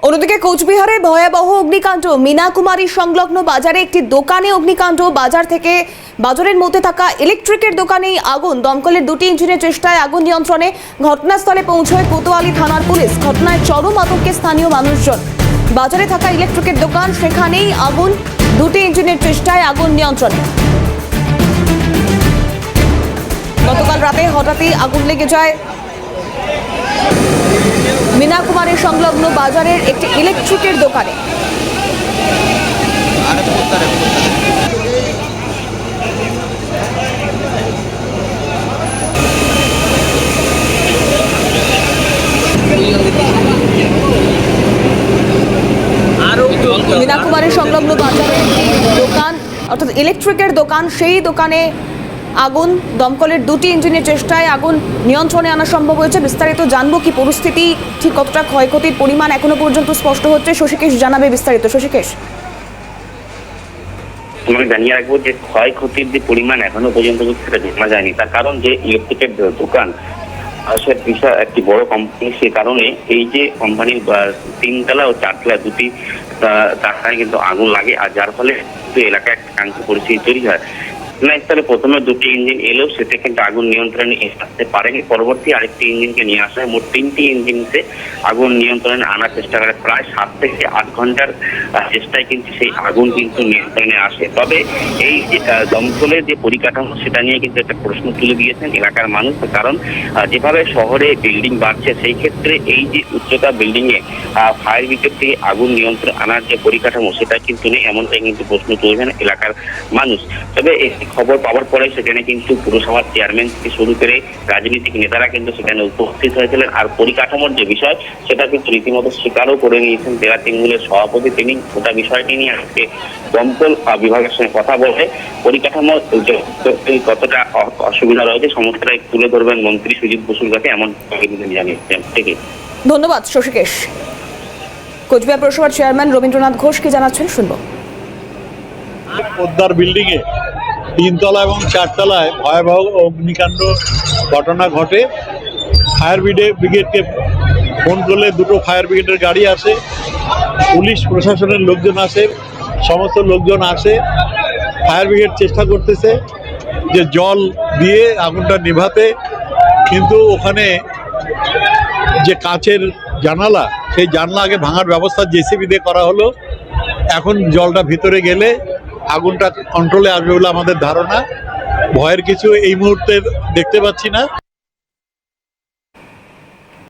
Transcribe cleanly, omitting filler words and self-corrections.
অন্যদিকে কোচবিহারে ভয়াবহ অগ্নিকাণ্ড। মীনাকুমারী সংলগ্ন বাজারে একটি দোকানে অগ্নিকাণ্ড। বাজারের মধ্যে থাকা ইলেকট্রিকের দোকানেই আগুন। দমকলের দুটি ইঞ্জিনের চেষ্টায় আগুন নিয়ন্ত্রণে। ঘটনাস্থলে পৌঁছয় কোতোয়ালি থানার পুলিশ। ঘটনায় চরম আতঙ্কে স্থানীয় মানুষজন। বাজারে থাকা ইলেকট্রিকের দোকান, সেখানেই আগুন। দুটি ইঞ্জিনের চেষ্টায় আগুন নিয়ন্ত্রণে। গতকাল রাতে হঠাৎই আগুন লেগে যায় মীনাকুমারী সংলগ্ন বাজারের একটি ইলেকট্রিকের দোকানে। মীনাকুমারী সংলগ্ন বাজারের একটি দোকান, অর্থাৎ ইলেকট্রিকের দোকান, সেই দোকানে আগুন। দমকলের দুটি ইঞ্জিনের চেষ্টায় আগুন নিয়ন্ত্রণে আনা সম্ভব হয়েছে। বিস্তারিত জানবো কি পরিস্থিতি, ঠিক কতটা ক্ষয়ক্ষতির পরিমাণ এখনো পর্যন্ত স্পষ্ট হচ্ছে। শশীকেশ জানাবে বিস্তারিত। শশীকেশ, তোমাকে জানিয়ে রাখবো যে ক্ষয়ক্ষতির যে পরিমাণ এখনো পর্যন্ত সেটা জানা যায়নি। তার কারণ যে ইলেকট্রিকের দোকান বিশাল একটি বড় কোম্পানি, সে কারণে এই যে কোম্পানির 3তলা ও 4তলা দুটি কারখানায় কিন্তু আগুন লাগে, আর যার ফলে এলাকায় একটা কাঙ্ক্ষিত পরিস্থিতি তৈরি হয়। ঘটনাস্থলে প্রথমে দুটি ইঞ্জিন এলেও সেটা কিন্তু আগুন নিয়ন্ত্রণে আসতে পারেনি। পরবর্তী আরেকটি ইঞ্জিনকে নিয়ে আসা হয়। মোট 3টি ইঞ্জিনকে আগুন নিয়ন্ত্রণে আনার চেষ্টা করে। প্রায় 7 থেকে 8 ঘন্টার চেষ্টায় কিন্তু সেই আগুন কিন্তু নিয়ন্ত্রণে আসে। তবে এই দমকলের যে পরিকাঠামো, সেটা নিয়ে কিন্তু একটা প্রশ্ন তুলে দিয়েছেন এলাকার মানুষ। কারণ যেভাবে শহরে বিল্ডিং বাড়ছে, সেই ক্ষেত্রে এই যে উচ্চতা বিল্ডিং এ ফায়ার ব্রিগেড থেকে আগুন নিয়ন্ত্রণে আনার যে পরিকাঠামো, সেটা কিন্তু নেই, এমনটাই কিন্তু প্রশ্ন তুলেছেন এলাকার মানুষ। তবে খবর পাওয়ার পরে সেখানে কিন্তু পুরসভার চেয়ারম্যান থেকে শুরু করে রাজনৈতিক নেতারা কিন্তু সেখানে উপস্থিত হয়েছিলেন। আর পরিকাঠামোর যে বিষয়, সেটা কিন্তু রীতিমতো স্বীকারও করে নিয়েছেন জেলা তৃণমূলের সভাপতি। তিনি গোটা বিষয়টি নিয়ে আজকে দমকল বিভাগের সঙ্গে কথা বলে পরিকাঠামো কতটা অসুবিধা রয়েছে সমস্তটাই তুলে ধরবেন মন্ত্রী সুজিত বসুর কাছে, এমন জানিয়েছেন। থেকে ধন্যবাদ শশীকেশ। কোচবিহার পৌরসভার চেয়ারম্যান রবীন্দ্রনাথ ঘোষ কি জানাচ্ছেন শুনবো। পোদ্দার বিল্ডিং এ 3তলা এবং 4তলায় ভয়াবহ অগ্নিকাণ্ড ঘটনা ঘটে। ফায়ার ব্রিগেডকে ফোন করলে দুটো ফায়ার ব্রিগেডের গাড়ি আসে, পুলিশ প্রশাসনের লোকজন আসে, সমস্ত লোকজন আসে। ফায়ার ব্রিগেড চেষ্টা করতেছে যে জল দিয়ে আগুনটা নেভাতে, কিন্তু ওখানে যে কাচের জানালা, সেই জানলা আগে ভাঙার ব্যবস্থা জেসিবি দিয়ে করা হলো। এখন জলটা ভিতরে গেলে আগুনটা কন্ট্রোলে আসবে বলে আমাদের ধারণা। ভয়ের কিছু এই মুহূর্তে দেখতে পাচ্ছি না।